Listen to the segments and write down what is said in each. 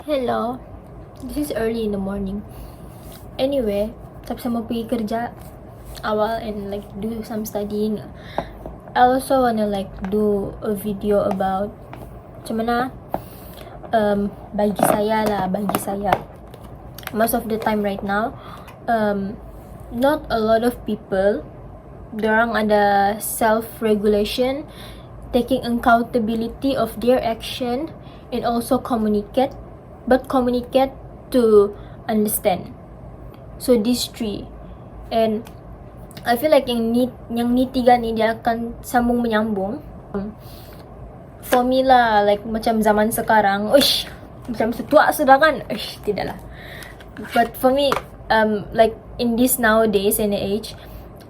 Hello, this is early in the morning. Anyway, tapos mo pergi kerja awal and like do some studying. I also wanna like do a video about macam mana bagi saya most of the time right now not a lot of people dorang ada self-regulation, taking accountability of their action, and also communicate to understand. So these three, and I feel like yang ni tiga ni dia akan sambung menyambung. For me lah, like macam zaman sekarang, macam setua sudah kan? Tidaklah. But for me, like in this nowadays and age,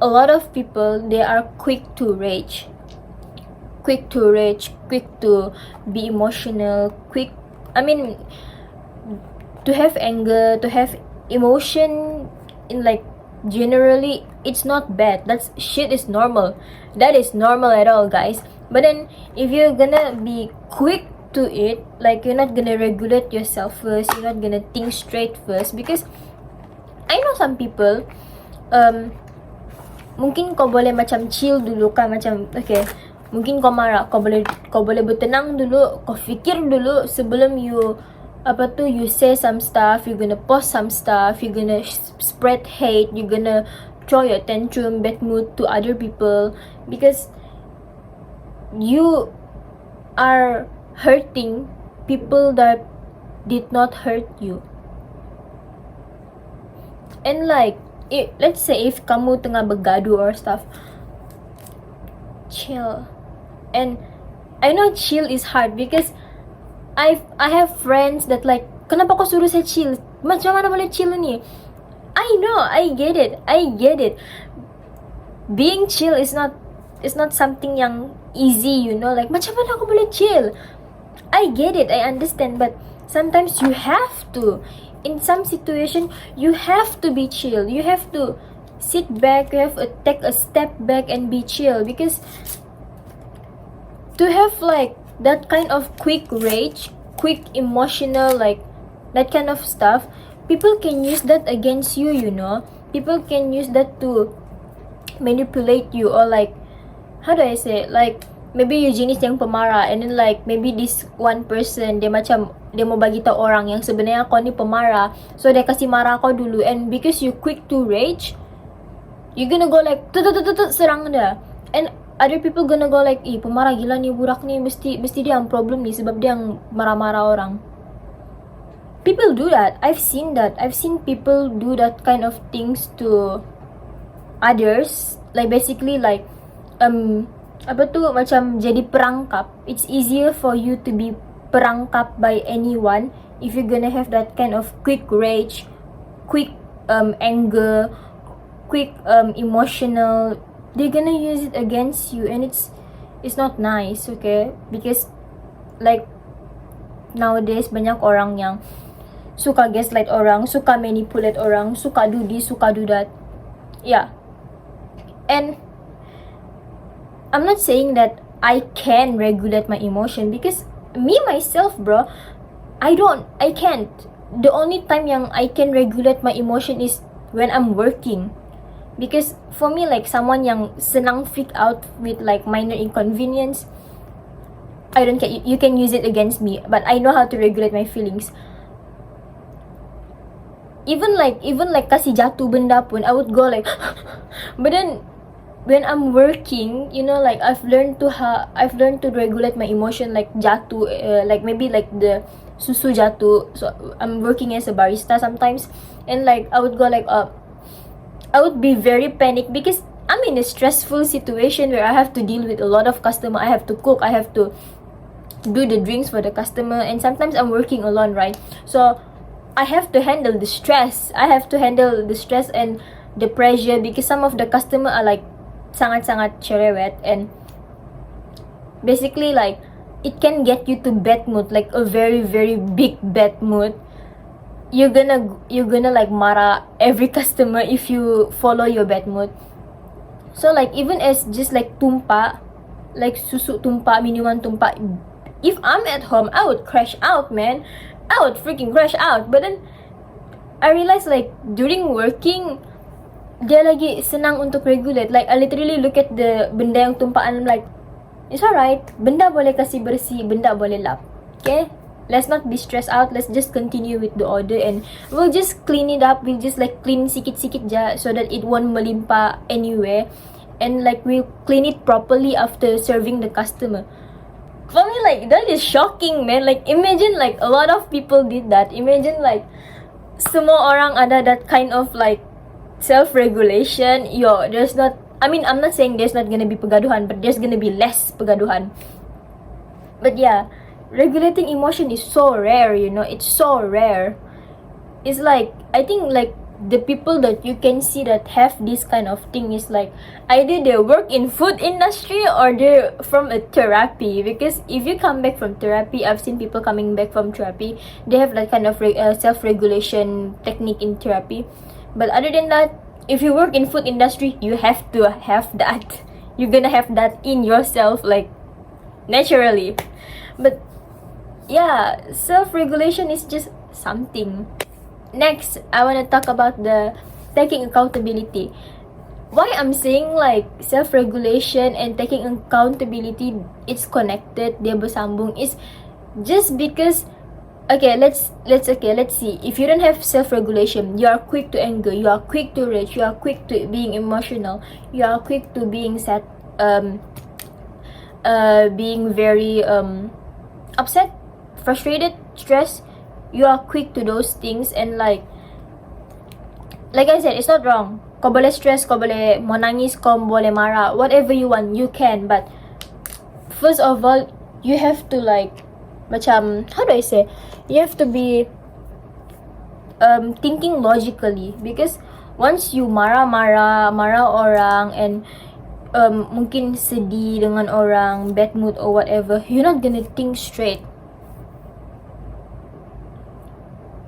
a lot of people, they are quick to rage, quick to be emotional, to have anger, to have emotion in like generally it's not bad. That shit is normal. That is normal at all, guys. But then if you're gonna be quick to it, like you're not gonna regulate yourself first, you're not gonna think straight first, because I know some people mungkin kau boleh macam chill dulu kan, macam okay, mungkin kau marah, kau boleh bertenang dulu, kau fikir dulu sebelum you you say some stuff, you're gonna post some stuff, you're gonna spread hate, you're gonna throw your tantrum, bad mood to other people, because you are hurting people that did not hurt you. And like let's say if kamu tengah bergaduh or stuff, chill. And I know chill is hard because I have friends that like, kenapa kau suruh saya chill? Macam mana boleh chill ni? I know, I get it. Being chill is not something yang easy, you know, like macam mana aku boleh chill? I get it, I understand, but sometimes you have to. In some situation, you have to be chill. You have to sit back, you have to take a step back and be chill, because to have like that kind of quick rage, quick emotional, like that kind of stuff, people can use that against you, you know. People can use that to manipulate you, or like, how do I say it? Like maybe you jenis yang pemarah, and then like maybe this one person dia mau bagi tahu orang yang sebenarnya kau ni pemarah, so dia kasih marah kau dulu, and because you quick to rage, you're gonna go like serang dia, and other people gonna go like, pemarah gila ni budak ni, mesti dia yang problem ni sebab dia yang marah-marah orang. People do that. I've seen people do that kind of things to others, like basically like macam jadi perangkap. It's easier for you to be perangkap by anyone if you're gonna have that kind of quick rage, quick anger, quick emotional. They're gonna use it against you, and it's not nice, okay? Because like nowadays banyak orang yang suka gaslight orang, suka manipulate orang, suka do this, suka do that. Yeah. And I'm not saying that I can regulate my emotion, because me myself, bro, I can't. The only time yang I can regulate my emotion is when I'm working. Because for me, like someone yang senang freak out with like minor inconvenience, I don't care. You can use it against me, but I know how to regulate my feelings. Even like kasih jatuh benda pun, I would go like but then when I'm working, you know, like I've learned to regulate my emotion, like jatuh, like maybe like the susu jatuh. So I'm working as a barista sometimes, and like I would go like I would be very panicked because I'm in a stressful situation where I have to deal with a lot of customer. I have to cook, I have to do the drinks for the customer, and sometimes I'm working alone, right? So I have to handle the stress. I have to handle the stress and the pressure, because some of the customer are like sangat-sangat cerewet, and basically like it can get you to bad mood, like a very very big bad mood. You're gonna like marah every customer if you follow your bad mood. So like even as just like tumpah, like susu tumpah, minuman tumpah, if I'm at home, I would crash out, man. I would freaking crash out. But then I realized like during working, dia lagi senang untuk regulate. Like I literally look at the benda yang tumpaan, I'm like, it's alright. Benda boleh kasih bersih, benda boleh lap. Okay? Let's not be stressed out. Let's just continue with the order and we'll just clean it up. We'll just like clean sikit-sikit je so that it won't melimpah anywhere. And like we'll clean it properly after serving the customer. For me, like that is shocking, man. Like imagine like a lot of people did that. Imagine like semua orang ada that kind of like self-regulation. There's not, I mean, I'm not saying there's not gonna be pegaduhan, but there's gonna be less pegaduhan. But yeah, regulating emotion is so rare, it's so rare. It's like, I think like the people that you can see that have this kind of thing is like either they work in food industry or they're from a therapy. Because if you come back from therapy, I've seen people coming back from therapy, they have like kind of self-regulation technique in therapy. But other than that, if you work in food industry, you have to have that. You're gonna have that in yourself, like naturally. But yeah, self-regulation is just something. Next, I want to talk about the taking accountability. Why I'm saying like self-regulation and taking accountability, it's connected, dia bersambung, is just because let's see. If you don't have self-regulation, you are quick to anger, you are quick to rage, you are quick to being emotional, you are quick to being sad, being very upset, frustrated, stressed. You are quick to those things. And like I said, it's not wrong. Kau boleh stress, kau boleh menangis, kau boleh marah, whatever you want, you can. But first of all, you have to like macam, how do I say, you have to be thinking logically. Because once you marah orang and mungkin sedih dengan orang, bad mood or whatever, you're not gonna think straight.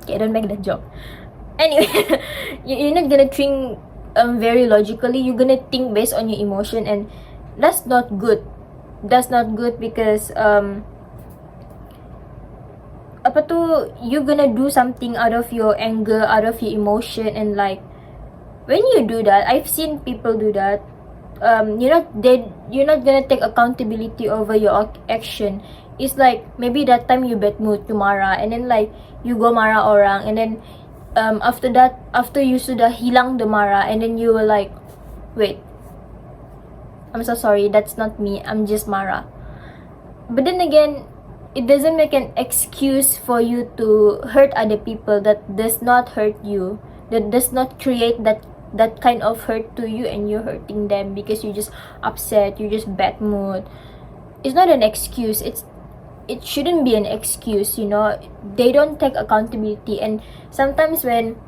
Okay, don't make that joke. Anyway, you're not gonna think very logically. You're gonna think based on your emotion, and that's not good. That's not good because you're gonna do something out of your anger, out of your emotion, and like when you do that, I've seen people do that. You're not gonna take accountability over your action. It's like maybe that time you bad mood, you marah, and then like you go marah orang, and then after that, after you sudah hilang the marah, and then you were like, wait, I'm so sorry, that's not me, I'm just marah. But then again, it doesn't make an excuse for you to hurt other people that does not hurt you, that does not create that kind of hurt to you, and you're hurting them because you're just upset, you're just bad mood. It's not an excuse. It shouldn't be an excuse, They don't take accountability. And sometimes when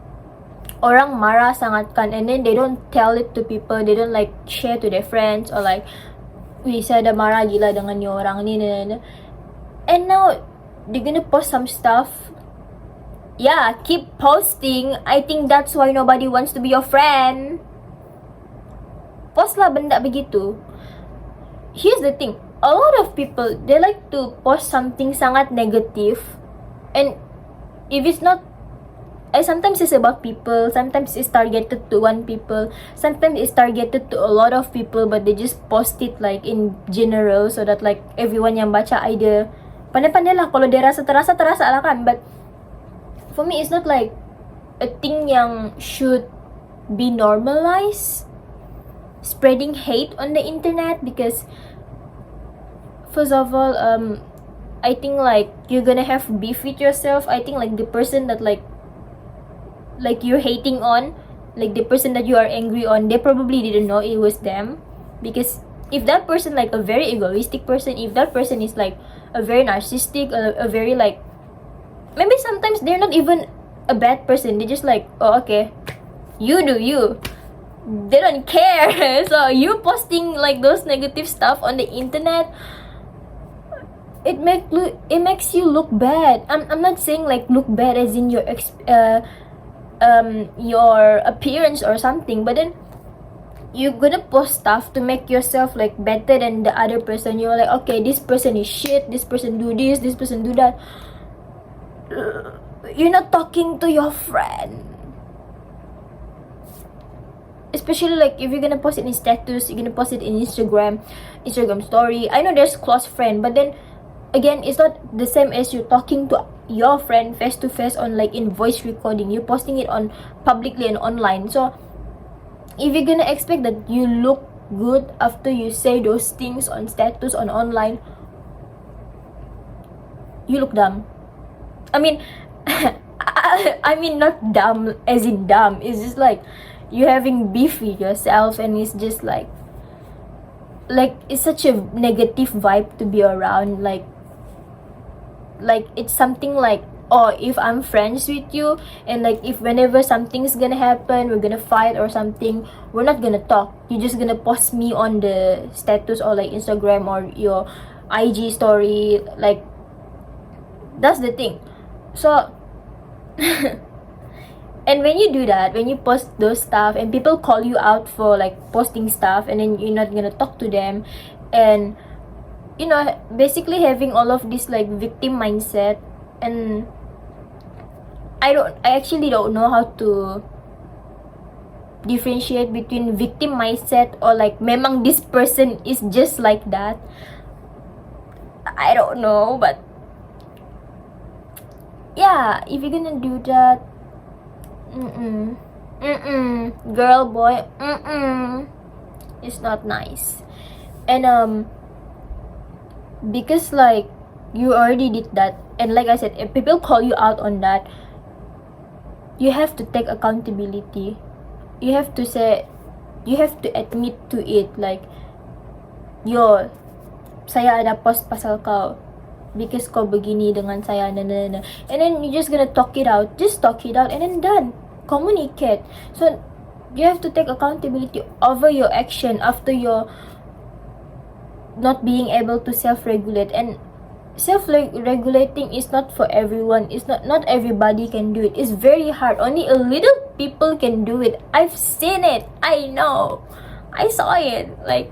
orang marah sangat kan, and then they don't tell it to people, they don't like share to their friends, or like, wih, saya dah marah gila dengan ni orang ni. And now they're gonna post some stuff. Yeah, keep posting. I think that's why nobody wants to be your friend. Post lah benda begitu. Here's the thing, a lot of people, they like to post something sangat negative, and if it's not, sometimes it's about people, sometimes it's targeted to one people, sometimes it's targeted to a lot of people, but they just post it like in general so that like everyone yang baca idea pandai-pandai lah, kalau dia rasa terasa lah kan. But for me, it's not like a thing yang should be normalized, spreading hate on the internet. Because first of all, I think like you're gonna have beef with yourself. I think like the person that like you're hating on, like the person that you are angry on, they probably didn't know it was them. Because if that person like a very egoistic person, if that person is like a very narcissistic, a very like, maybe sometimes they're not even a bad person, they just like, oh okay, you do you, they don't care. So you posting like those negative stuff on the internet, it makes you look bad. I'm not saying like look bad as in your appearance or something, but then you're gonna post stuff to make yourself like better than the other person. You're like, okay, this person is shit, this person do this person do that. You're not talking to your friend. Especially like if you're gonna post it in status, you're gonna post it in Instagram story. I know there's close friend, but then again, it's not the same as you talking to your friend face to face on like in voice recording. You're posting it on publicly and online. So if you're gonna expect that you look good after you say those things on status on online, you look dumb. I mean, I mean not dumb as in dumb. It's just like you're having beef with yourself, and it's just like it's such a negative vibe to be around. Like it's something like, oh, if I'm friends with you, and like if whenever something's gonna happen, we're gonna fight or something, we're not gonna talk. You're just gonna post me on the status or like Instagram or your IG story. Like that's the thing. So and when you do that, when you post those stuff and people call you out for like posting stuff, and then you're not gonna talk to them, and you know, basically having all of this like victim mindset, and I actually don't know how to differentiate between victim mindset or like memang this person is just like that. I don't know, but yeah, if you're gonna do that, girl, boy, it's not nice. And because like you already did that, and like I said, if people call you out on that, you have to take accountability. You have to say, you have to admit to it, like, yo, saya ada post pasal kau because kau begini dengan saya, and then you're just gonna talk it out. Just talk it out and then done. Communicate. So you have to take accountability over your action after your not being able to self-regulate. And self-regulating is not for everyone. It's not everybody can do it. It's very hard. Only a little people can do it. I've seen it. I know. I saw it. Like,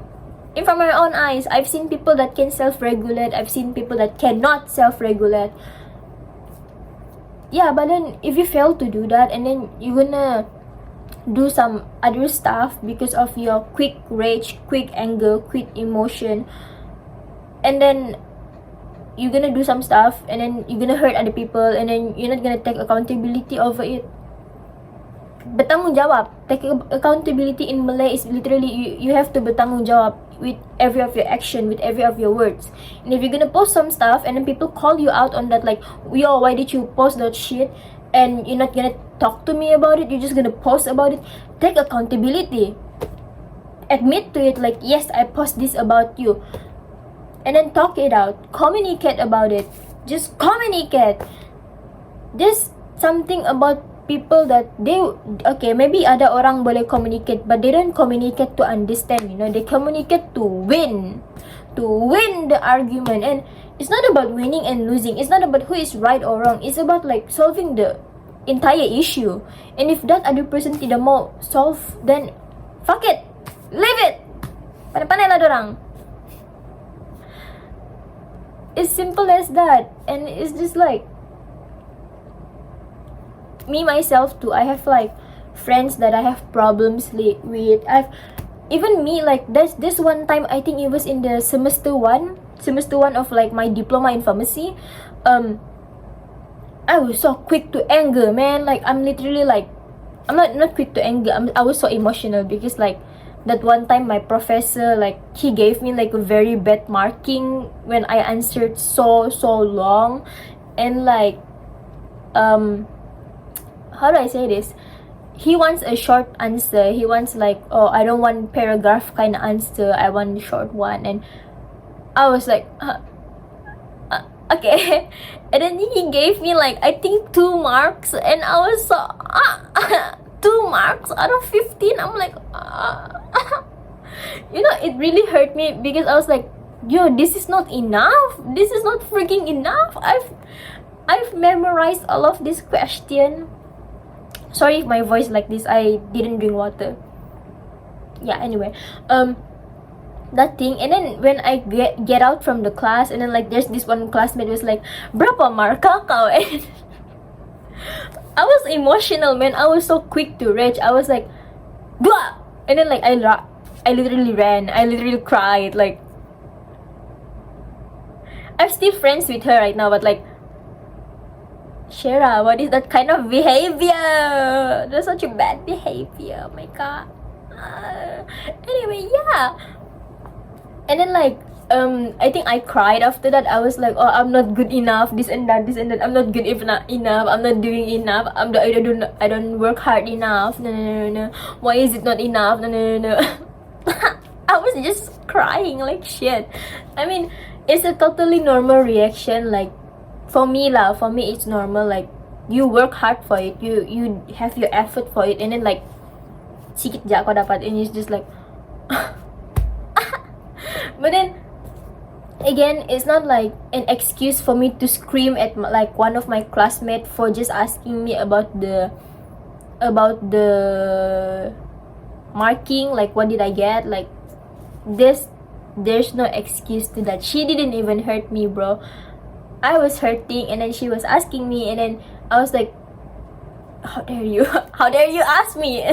in front of my own eyes. I've seen people that can self-regulate. I've seen people that cannot self-regulate. Yeah, but then if you fail to do that, and then you're gonna do some other stuff because of your quick rage, quick anger, quick emotion, and then you're gonna do some stuff, and then you're gonna hurt other people, and then you're not gonna take accountability over it. Bertanggung jawab. Take accountability in Malay is literally you have to bertanggung jawab with every of your action, with every of your words. And if you're gonna post some stuff and then people call you out on that, like, yo, why did you post that shit, and you're not gonna talk to me about it, you're just gonna post about it, take accountability. Admit to it, like, yes, I post this about you, and then talk it out. Communicate about it. Just communicate. There's something about people that okay, maybe ada orang boleh communicate, but they don't communicate to understand, you know. They communicate to win the argument. And it's not about winning and losing. It's not about who is right or wrong. It's about like solving the entire issue. And if that other person tidak mau solve, then fuck it, leave it. Pandai-pandai lah dorang. It's simple as that. And it's just like me myself too. I have like friends that I have problems with. I've even me, like, there's this one time, I think it was in the semester one of like my diploma in pharmacy. I was so quick to anger, man. Like, I'm literally like, I'm not quick to anger. I was so emotional because like that one time my professor, like, he gave me like a very bad marking when I answered so long. And like how do I say this? He wants a short answer. He wants like, oh, I don't want paragraph kind of answer. I want a short one. And I was like, okay. And then he gave me like, I think 2 marks. And I was so, 2 marks out of 15. I'm like, you know, it really hurt me because I was like, yo, this is not enough. This is not freaking enough. I've memorized all of this question. Sorry if my voice like this. I didn't drink water. yeah, anyway, that thing. And then when I get out from the class, and then like there's this one classmate was like, berapa marka kau? And I was emotional, man. I was so quick to rage. I was like, dua, and then like I literally ran. I literally cried. Like, I'm still friends with her right now, but like, Shera, what is that kind of behavior? That's such a bad behavior. Oh my god. Anyway, yeah. And then like, I think I cried after that. I was like, oh, I'm not good enough. This and that. I'm not good enough. I'm not doing enough. I don't work hard enough. No. Why is it not enough? No. I was just crying like shit. I mean, it's a totally normal reaction. Like, for me, it's normal. Like, you work hard for it. You have your effort for it, and then like, sikit ja kau dapat, and it's just like. But then again, it's not like an excuse for me to scream at like one of my classmates for just asking me about the marking, like what did I get. Like, there's no excuse to that. She didn't even hurt me, bro. I was hurting, and then she was asking me, and then I was like, how dare you how dare you ask me.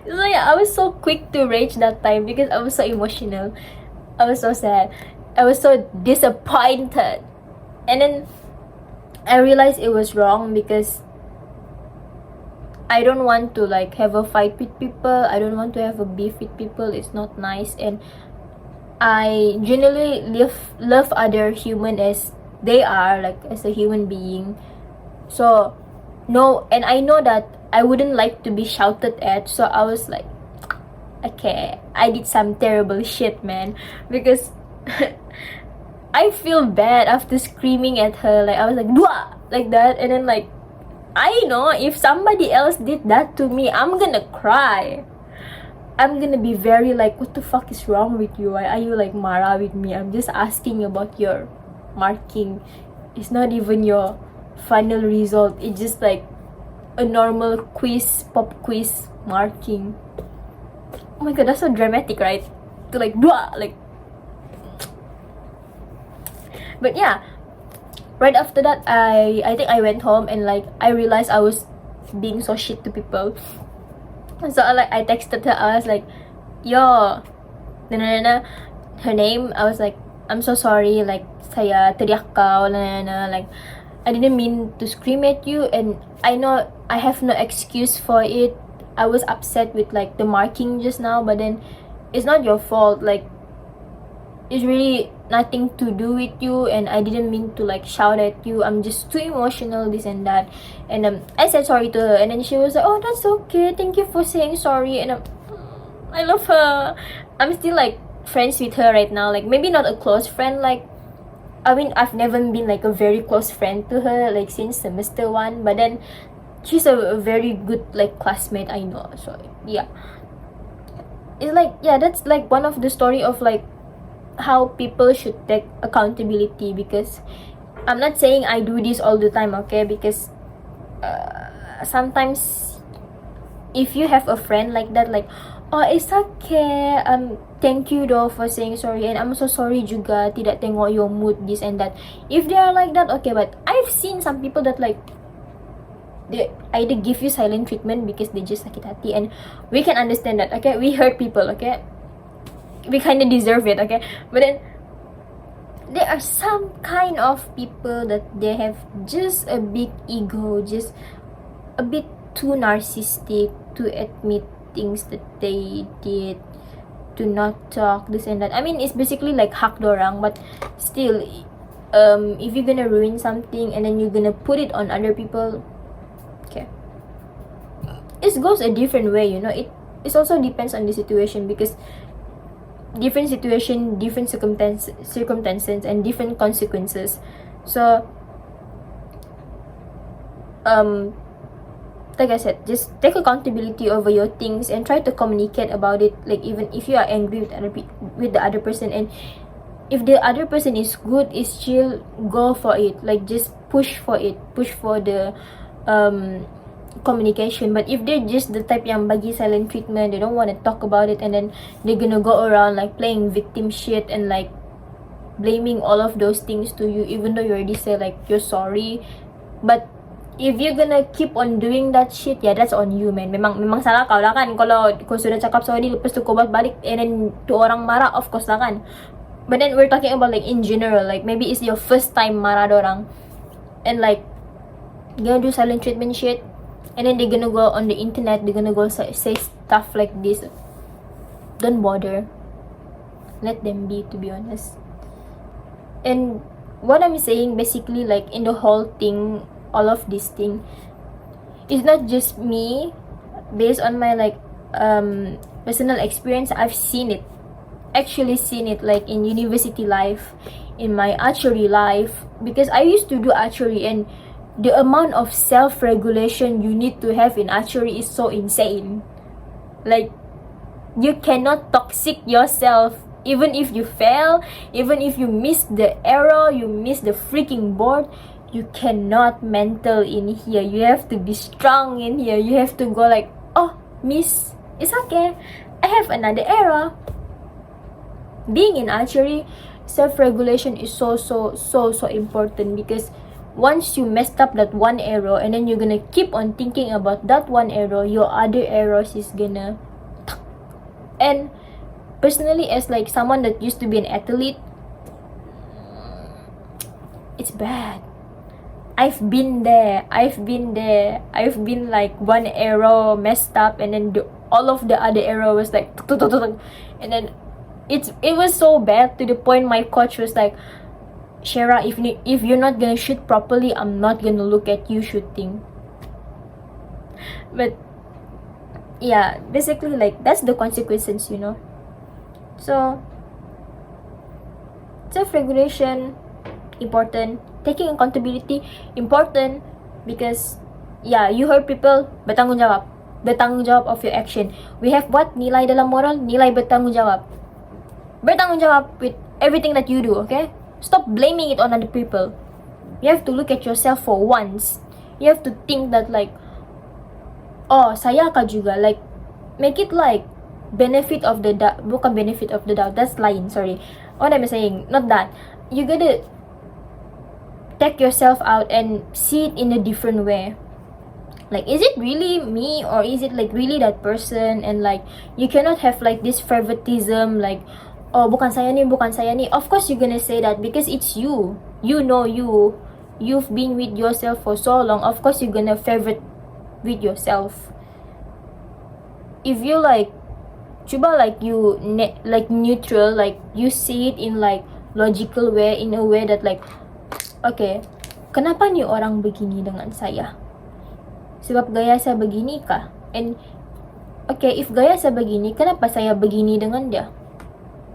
So yeah, I was so quick to rage that time because I was so emotional. I was so sad. I was so disappointed. And then I realized it was wrong because I don't want to like have a fight with people. I don't want to have a beef with people. It's not nice. And I genuinely love other human as they are, like as a human being. So no, and I know that I wouldn't like to be shouted at. So I was like, okay, I did some terrible shit, man, because I feel bad after screaming at her. Like, I was like, dua, like that, and then like, I know if somebody else did that to me, I'm gonna cry. I'm gonna be very like, what the fuck is wrong with you? Why are you like Mara with me? I'm just asking about your marking. It's not even your final result. It's just like a normal quiz, pop quiz marking. Oh my god, that's so dramatic, right? To like, blah, like. But yeah, right after that, I think I went home, and like I realized I was being so shit to people. So I texted her. I was like, yo, her name. I was like, I'm so sorry. Like, saya teriak kau, like, I didn't mean to scream at you, and I know I have no excuse for it. I was upset with like the marking just now, but then it's not your fault. Like, it's really nothing to do with you, and I didn't mean to like shout at you. I'm just too emotional, this and that. And I said sorry to her, and then she was like, oh, that's okay, thank you for saying sorry. And I love her. I'm still like friends with her right now. Like, maybe not a close friend. Like, I mean, I've never been like a very close friend to her like since semester 1, but then she's a very good like classmate, I know. So yeah, it's like, yeah, that's like one of the story of like how people should take accountability. Because I'm not saying I do this all the time, okay? Because sometimes if you have a friend like that, like, oh, it's okay, thank you though for saying sorry, and I'm so sorry juga, tidak tengok your mood, this and that. If they are like that, okay. But I've seen some people that like, they either give you silent treatment because they just sakit hati, and we can understand that, okay? We hurt people, okay? We kind of deserve it, okay? But then there are some kind of people that they have just a big ego, just a bit too narcissistic to admit things that they did, to not talk, this and that. I mean, it's basically like hak dorang, but still, if you're gonna ruin something and then you're gonna put it on other people, okay, it goes a different way, you know. It also depends on the situation, because different situation, different circumstances, and different consequences. So like I said, just take accountability over your things and try to communicate about it. Like, even if you are angry with the other person, and if the other person is good, is chill, go for it. Like, just push for it, push for the communication. But if they're just the type yang bagi silent treatment, they don't want to talk about it, and then they're gonna go around like playing victim shit and like blaming all of those things to you, even though you already say like you're sorry. But if you're gonna keep on doing that shit, yeah, that's on you, man. Memang salah kau lah kan. Kalau kau sudah cakap sorry, lepas tu kau buat balik and then tu orang marah, of course lah kan. But then we're talking about like in general, like maybe it's your first time marah dorang, and like gonna do silent treatment shit, and then they're gonna go on the internet, they're gonna go say stuff like this. Don't bother. Let them be, to be honest. And what I'm saying basically, like in the whole thing, all of this thing, it's not just me. Based on my like personal experience, I've seen it, actually seen it, like in university life, in my archery life, because I used to do archery, and the amount of self-regulation you need to have in archery is so insane. Like, you cannot toxic yourself. Even if you fail, even if you miss the arrow, you miss the freaking board, you cannot mental in here. You have to be strong in here. You have to go like, oh, miss, it's okay, I have another arrow. Being in archery, self-regulation is so important, because once you messed up that one arrow, and then you're gonna keep on thinking about that one arrow, your other arrows is gonna... And personally, as like someone that used to be an athlete, it's bad. I've been there. I've been like one arrow messed up, and then all of the other arrow was like, and then it was so bad to the point my coach was like, Shara, if you're not gonna shoot properly, I'm not gonna look at you shooting. But yeah, basically like that's the consequences, you know. So self-regulation important, taking accountability important, because yeah, you hurt people, bertanggung jawab of your action. We have what? Nilai dalam moral, nilai bertanggung jawab with everything that you do, okay? Stop blaming it on other people. You have to look at yourself for once. You have to think that like, oh, saya ka juga, like make it like benefit of the doubt, bukan benefit of the doubt, that's lying, sorry. What I'm saying, not that. You gotta take yourself out and see it in a different way. Like, is it really me, or is it like really that person? And like, you cannot have like this favoritism, like, oh, bukan saya ni. Of course you're gonna say that because it's you. You know you've been with yourself for so long. Of course you're gonna favorite with yourself. If you like coba like you like neutral, like you see it in like logical way, in a way that like, okay, kenapa ni orang begini dengan saya? Sebab gaya saya begini kah? And okay, if gaya saya begini, kenapa saya begini dengan dia?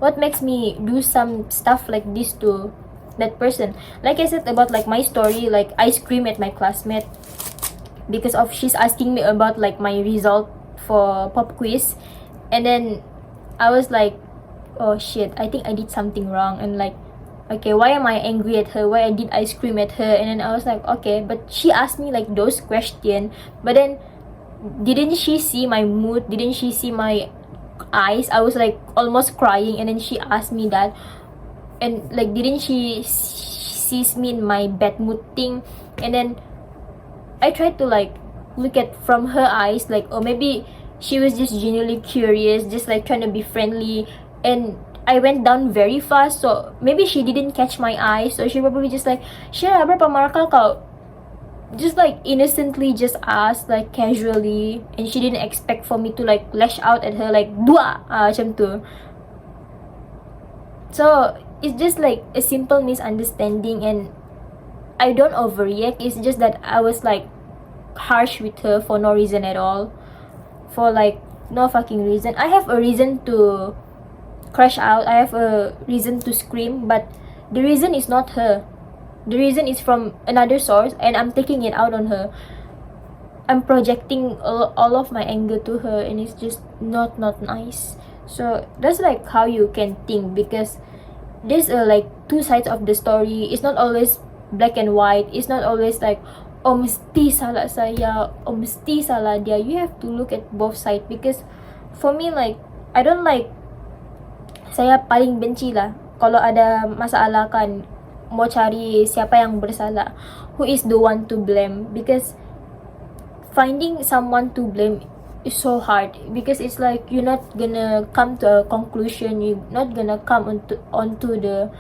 What makes me do some stuff like this to that person? Like I said about like my story, like I scream at my classmate because of she's asking me about like my result for pop quiz, and then I was like, oh shit, I think I did something wrong, and like, okay, why am I angry at her? Why did I scream at her? And then I was like, okay, but she asked me like those questions, but then didn't she see my mood? Didn't she see my eyes? I was like almost crying, and then she asked me that, and like, didn't she sees me in my bad mood thing? And then I tried to like look at from her eyes, like, oh, maybe she was just genuinely curious, just like trying to be friendly, and I went down very fast, so maybe she didn't catch my eye, so she probably just like, Shara, berapa markah kau? Just like innocently just asked, like casually, and she didn't expect for me to like lash out at her like dua, macam tu. So it's just like a simple misunderstanding, and I don't overreact. It's just that I was like harsh with her for no reason at all, for like no fucking reason. I have a reason to crash out, I have a reason to scream, but the reason is not her. The reason is from another source, and I'm taking it out on her. I'm projecting all of my anger to her, and it's just not nice. So that's like how you can think, because there's like two sides of the story. It's not always black and white. It's not always like, oh mesti salah saya, oh mesti salah dia. You have to look at both sides, because for me, like, I don't like, saya paling benci lah kalau ada masalah kan, mau cari siapa yang bersalah, who is the one to blame, because finding someone to blame is so hard, because it's like you're not gonna come to a conclusion, you're not gonna come onto the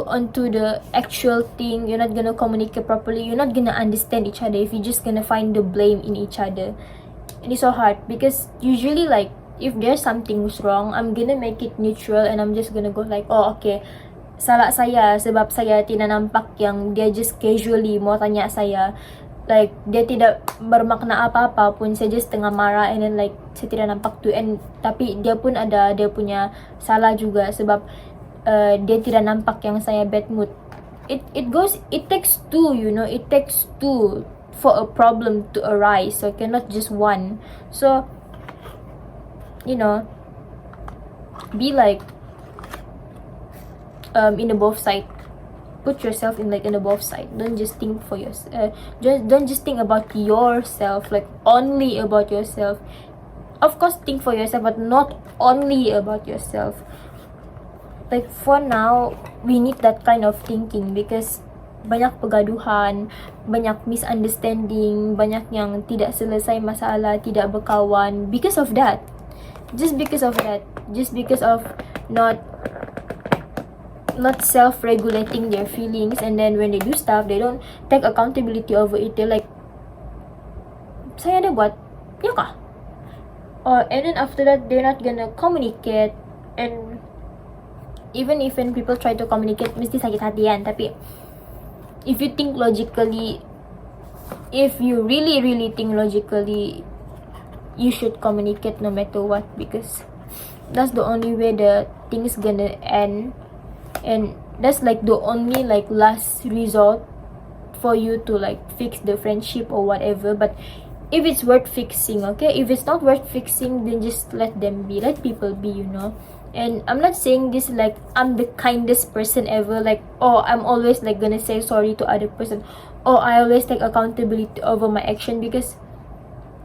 onto the actual thing. You're not gonna communicate properly, you're not gonna understand each other if you're just gonna find the blame in each other. And it's so hard, because usually, like, if there's something's wrong, I'm gonna make it neutral, and I'm just gonna go like, oh okay, salah saya sebab saya tidak nampak yang dia just casually mau tanya saya, like dia tidak bermakna apa-apa pun, saya just tengah marah, and then like saya tidak nampak tu, and tapi dia pun ada dia punya salah juga sebab dia tidak nampak yang saya bad mood. It takes two, you know, it takes two for a problem to arise, so cannot just one. So, you know, be like in the both side, put yourself in like in the both side. Don't just think for yourself, don't just think about yourself, like only about yourself. Of course think for yourself, but not only about yourself. Like for now, we need that kind of thinking, because banyak pegaduhan, banyak misunderstanding, banyak yang tidak selesai masalah, tidak berkawan because of that. Just because of that, just because of not self-regulating their feelings, and then when they do stuff, they don't take accountability over it. They're like, saya ada buat, ya kah? And then after that, they're not gonna communicate, and even if when people try to communicate, mesti sakit hati kan. Tapi if you think logically, if you really think logically, you should communicate no matter what, because that's the only way the things gonna end, and that's like the only like last resort for you to like fix the friendship or whatever. But if it's worth fixing, okay, if it's not worth fixing, then just let them be, let people be, you know. And I'm not saying this like I'm the kindest person ever, like, oh, I'm always like gonna say sorry to other person, or I always take accountability over my action, because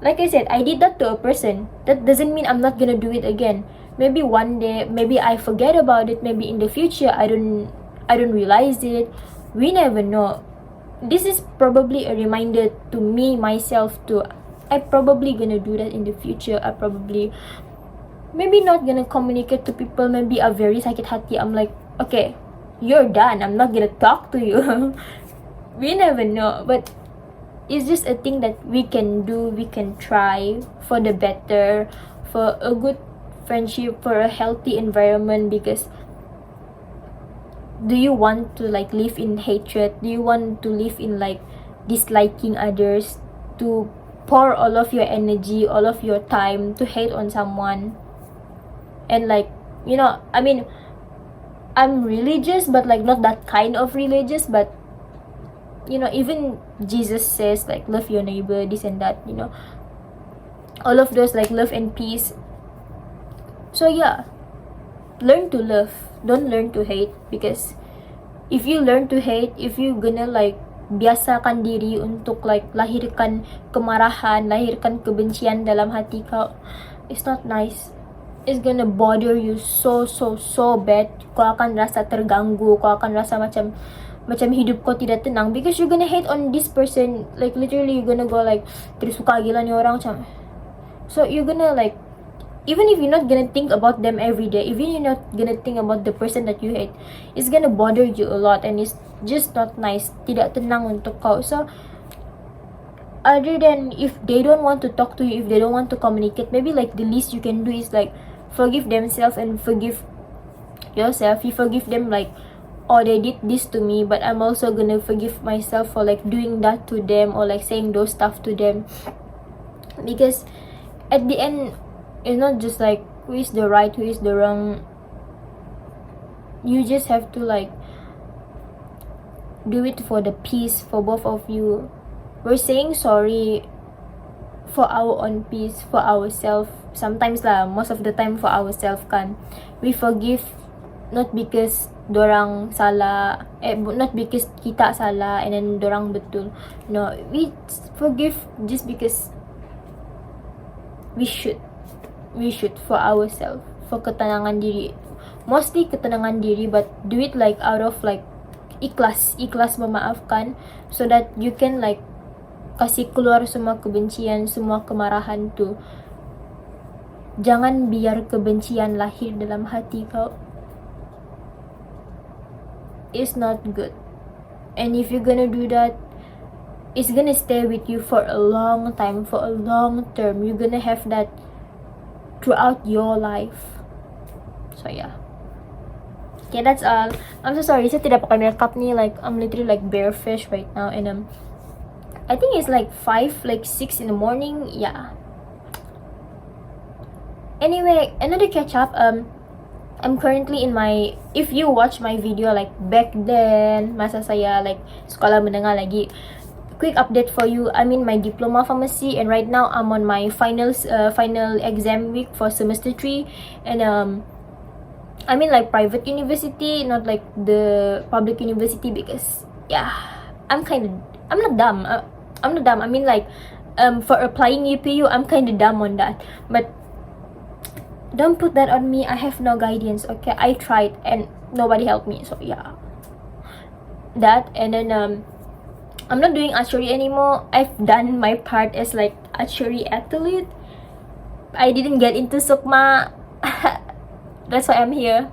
like I said, I did that to a person. That doesn't mean I'm not gonna do it again. Maybe one day, maybe I forget about it, maybe in the future I don't realize it. We never know. This is probably a reminder to me myself to, I probably gonna do that in the future. I probably maybe not gonna communicate to people, maybe a very sakit hati, I'm like, okay, you're done, I'm not gonna talk to you. We never know, but it's just a thing that we can do, we can try for the better, for a good friendship, for a healthy environment. Because do you want to like live in hatred? Do you want to live in like disliking others, to pour all of your energy, all of your time to hate on someone? And like, you know, I mean, I'm religious, but like not that kind of religious, but you know, even Jesus says like love your neighbor, this and that, you know, all of those like love and peace. So yeah, learn to love, don't learn to hate, because if you learn to hate, if you gonna like biasakan diri untuk like lahirkan kemarahan, lahirkan kebencian dalam hati kau, it's not nice. It's gonna bother you so bad. Kau akan rasa terganggu, kau akan rasa macam hidup kau tidak tenang, because you're gonna hate on this person. Like literally you're gonna go like, tidak suka gila ni orang macam. So you're gonna like, even if you're not gonna think about them every day, even you're not gonna think about the person that you hate, it's gonna bother you a lot, and it's just not nice. Tidak tenang untuk kau. So other than if they don't want to talk to you, if they don't want to communicate, maybe like the least you can do is like forgive themselves and forgive yourself. You forgive them like, oh, they did this to me, but I'm also gonna forgive myself for like doing that to them, or like saying those stuff to them. Because at the end, it's not just like who is the right, who is the wrong. You just have to like do it for the peace for both of you. We're saying sorry for our own peace, for ourselves. Sometimes lah, most of the time for ourselves kan. We forgive not because dorang salah, not because kita salah and then dorang betul. No, we forgive just because we should for ourselves, for ketenangan diri, mostly ketenangan diri, but do it like out of like ikhlas memaafkan, so that you can like kasih keluar semua kebencian, semua kemarahan tu. Jangan biar kebencian lahir dalam hati kau. It's not good. And if you're gonna do that, it's gonna stay with you for a long time, for a long term. You're gonna have that throughout your life. So yeah. Okay, that's all. I'm so sorry, saya tidak pakai makeup ni. Like, I'm literally like barefish right now. And I think it's like 5, like 6 in the morning. Yeah. Anyway, another catch up. I'm currently in my, if you watch my video like back then, masa saya like sekolah menengah lagi, quick update for you. I'm in my diploma pharmacy, and right now I'm on my final exam week for semester 3, and I'm in like private university, not like the public university, because yeah, I'm not dumb. I mean like for applying UPU, I'm kind of dumb on that, but don't put that on me. I have no guidance. Okay, I tried and nobody helped me. So yeah, that. And then I'm not doing archery anymore. I've done my part as like archery athlete. I didn't get into Sukma. That's why I'm here.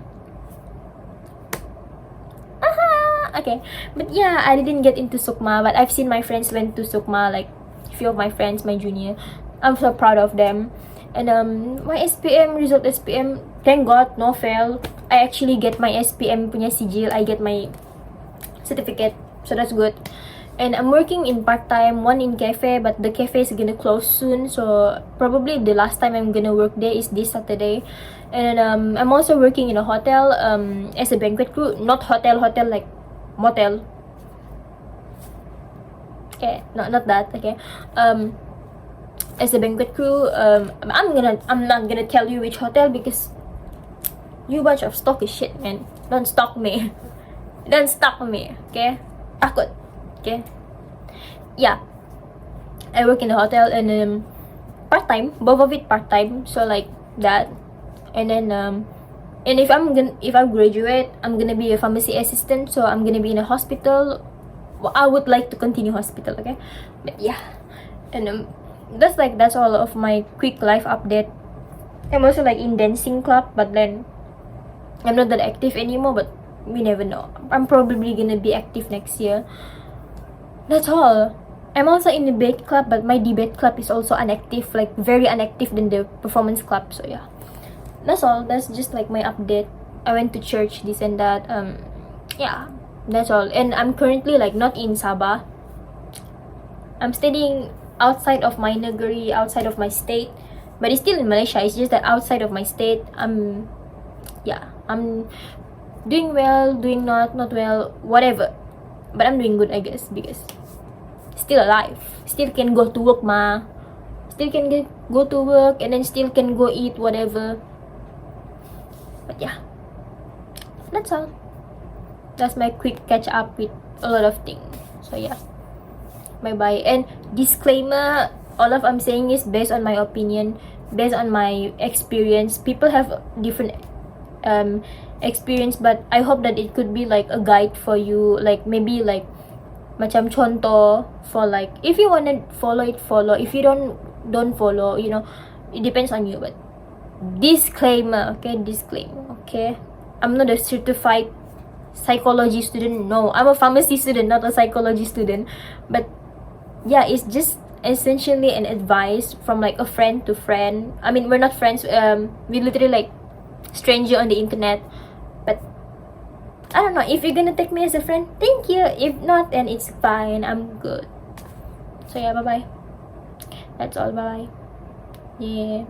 Okay, but yeah, I didn't get into Sukma, but I've seen my friends went to Sukma, like a few of my friends, my junior. I'm so proud of them. And my SPM result, thank God, no fail. I actually get my SPM punya sijil. I get my certificate, so that's good. And I'm working in part-time, one in cafe, but the cafe is gonna close soon, so probably the last time I'm gonna work there is this Saturday. And I'm also working in a hotel as a banquet crew. Not hotel like motel. Okay, not that. Okay, as a banquet crew. I'm not gonna tell you which hotel, because you bunch of stalky shit, man. Don't stalk me. Don't stalk me. Okay, takut. Okay, yeah, I work in the hotel, and part-time, both of it part-time, so like that. And then and if I graduate, I'm gonna be a pharmacy assistant, so I'm gonna be in a hospital. I would like to continue hospital. Okay, but yeah. And that's all of my quick life update. I'm also like in dancing club, but then I'm not that active anymore, but we never know. I'm probably gonna be active next year. That's all. I'm also in the debate club, but my debate club is also inactive, like very inactive than the performance club. So yeah, that's all. That's just like my update. I went to church, this and that. Yeah, that's all. And I'm currently like not in Sabah. I'm studying outside of my negeri, outside of my state, but it's still in Malaysia. It's just that outside of my state, I'm doing well, doing not well, whatever. But I'm doing good, I guess, because still alive, still can go to work, still can go to work, and then still can go eat whatever. But yeah, that's all. That's my quick catch up with a lot of things. So yeah, bye bye. And disclaimer, all of I'm saying is based on my opinion, based on my experience. People have different experience, but I hope that it could be like a guide for you, like maybe like macam contoh for like, if you wanna follow it, follow. If you don't follow, you know, it depends on you. But disclaimer, okay, disclaimer, okay. I'm not a certified psychology student. No, I'm a pharmacy student, not a psychology student. But yeah, it's just essentially an advice from like a friend to friend. I mean, we're not friends. We literally like stranger on the internet. But I don't know, if you're gonna take me as a friend, thank you. If not, then it's fine. I'm good. So yeah, bye bye. That's all. Bye. Yeah.